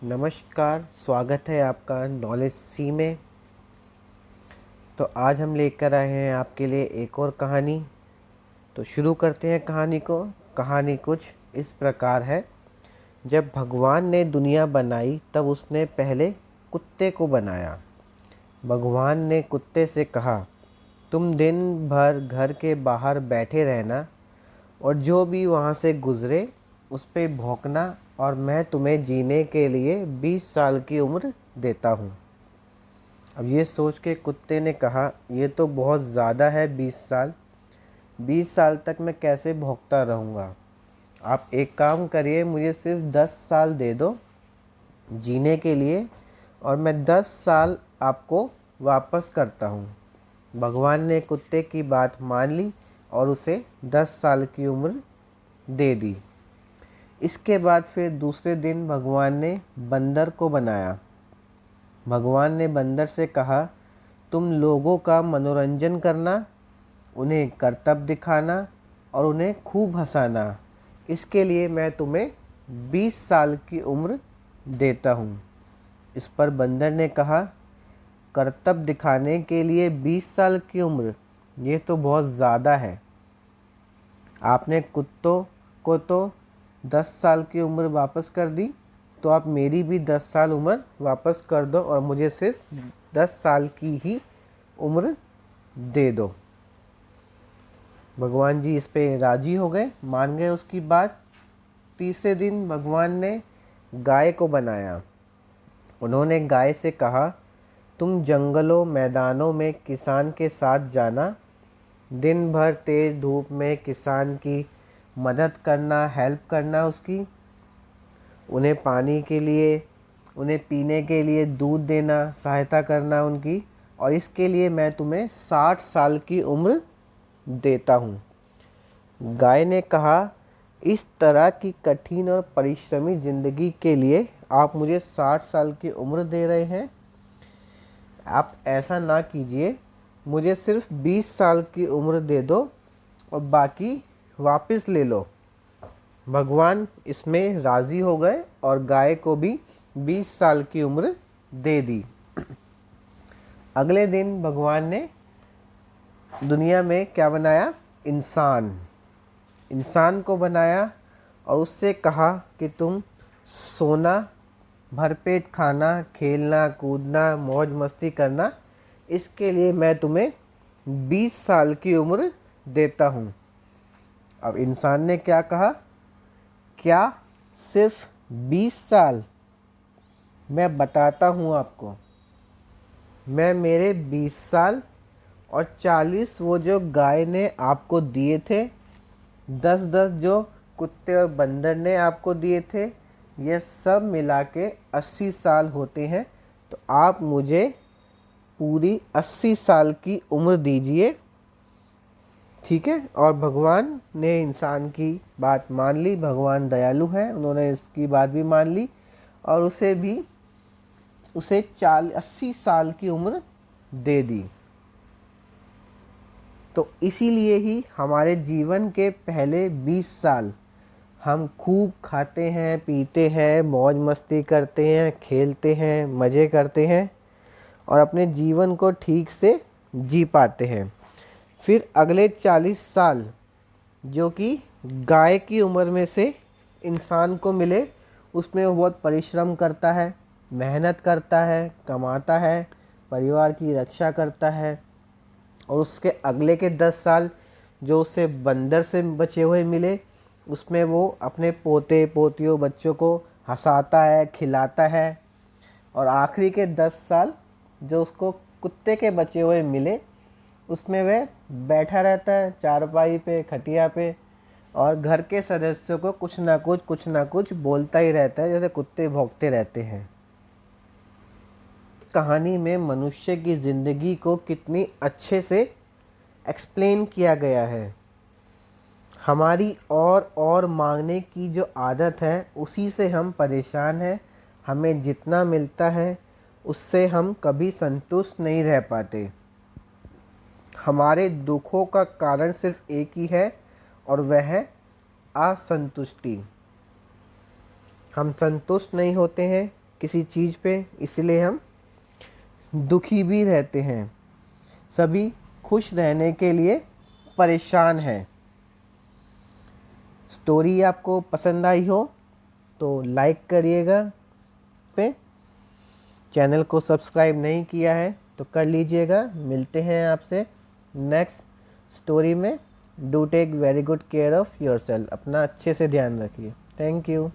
नमस्कार, स्वागत है आपका नॉलेज सी में। तो आज हम लेकर आए हैं आपके लिए एक और कहानी। तो शुरू करते हैं कहानी को। कहानी कुछ इस प्रकार है। जब भगवान ने दुनिया बनाई तब उसने पहले कुत्ते को बनाया। भगवान ने कुत्ते से कहा, तुम दिन भर घर के बाहर बैठे रहना और जो भी वहाँ से गुज़रे उस पे भौंकना, और मैं तुम्हें जीने के लिए 20 साल की उम्र देता हूँ। अब ये सोच के कुत्ते ने कहा, ये तो बहुत ज़्यादा है 20 साल। 20 साल तक मैं कैसे भौंकता रहूँगा। आप एक काम करिए, मुझे सिर्फ 10 साल दे दो जीने के लिए और मैं 10 साल आपको वापस करता हूँ। भगवान ने कुत्ते की बात मान ली और उसे 10 साल की उम्र दे दी। इसके बाद फिर दूसरे दिन भगवान ने बंदर को बनाया। भगवान ने बंदर से कहा, तुम लोगों का मनोरंजन करना, उन्हें करतब दिखाना और उन्हें खूब हंसाना। इसके लिए मैं तुम्हें 20 साल की उम्र देता हूँ। इस पर बंदर ने कहा, करतब दिखाने के लिए 20 साल की उम्र, ये तो बहुत ज़्यादा है। आपने कुत्तों को तो 10 साल की उम्र वापस कर दी, तो आप मेरी भी 10 साल उम्र वापस कर दो और मुझे सिर्फ 10 साल की ही उम्र दे दो। भगवान जी इस पे राजी हो गए, मान गए उसकी बात। तीसरे दिन भगवान ने गाय को बनाया। उन्होंने गाय से कहा, तुम जंगलों मैदानों में किसान के साथ जाना, दिन भर तेज़ धूप में किसान की मदद करना, हेल्प करना उसकी, उन्हें पानी के लिए, उन्हें पीने के लिए दूध देना, सहायता करना उनकी, और इसके लिए मैं तुम्हें 60 साल की उम्र देता हूँ। गाय ने कहा, इस तरह की कठिन और परिश्रमी ज़िंदगी के लिए आप मुझे 60 साल की उम्र दे रहे हैं। आप ऐसा ना कीजिए, मुझे सिर्फ 20 साल की उम्र दे दो और बाकी वापस ले लो। भगवान इसमें राज़ी हो गए और गाय को भी 20 साल की उम्र दे दी। अगले दिन भगवान ने दुनिया में क्या बनाया? इंसान को बनाया और उससे कहा कि तुम सोना, भरपेट खाना, खेलना कूदना, मौज मस्ती करना, इसके लिए मैं तुम्हें 20 साल की उम्र देता हूँ। अब इंसान ने क्या कहा? क्या सिर्फ 20 साल? मैं बताता हूँ आपको। मैं मेरे 20 साल और 40 वो जो गाय ने आपको दिए थे, 10-10 जो कुत्ते और बंदर ने आपको दिए थे, ये सब मिला के 80 साल होते हैं। तो आप मुझे पूरी 80 साल की उम्र दीजिए, ठीक है। और भगवान ने इंसान की बात मान ली। भगवान दयालु हैं, उन्होंने इसकी बात भी मान ली और उसे 80 साल की उम्र दे दी। तो इसीलिए ही हमारे जीवन के पहले 20 साल हम खूब खाते हैं, पीते हैं, मौज मस्ती करते हैं, खेलते हैं, मज़े करते हैं और अपने जीवन को ठीक से जी पाते हैं। फिर अगले 40 साल जो कि गाय की उम्र में से इंसान को मिले, उसमें वो बहुत परिश्रम करता है, मेहनत करता है, कमाता है, परिवार की रक्षा करता है। और उसके अगले के 10 साल जो उसे बंदर से बचे हुए मिले, उसमें वो अपने पोते पोतियों बच्चों को हंसाता है, खिलाता है। और आखिरी के 10 साल जो उसको कुत्ते के बचे हुए मिले, उसमें वह बैठा रहता है चारपाई पे, खटिया पे, और घर के सदस्यों को कुछ ना कुछ बोलता ही रहता है, जैसे कुत्ते भौंकते रहते हैं। कहानी में मनुष्य की ज़िंदगी को कितनी अच्छे से एक्सप्लेन किया गया है। हमारी और मांगने की जो आदत है, उसी से हम परेशान हैं। हमें जितना मिलता है उससे हम कभी संतुष्ट नहीं रह पाते। हमारे दुखों का कारण सिर्फ एक ही है और वह है असंतुष्टि। हम संतुष्ट नहीं होते हैं किसी चीज़ पे, इसलिए हम दुखी भी रहते हैं। सभी खुश रहने के लिए परेशान हैं। स्टोरी आपको पसंद आई हो तो लाइक करिएगा। पे चैनल को सब्सक्राइब नहीं किया है तो कर लीजिएगा। मिलते हैं आपसे नेक्स्ट स्टोरी में। Do take very good care of yourself. अपना अच्छे से ध्यान रखिए। Thank you.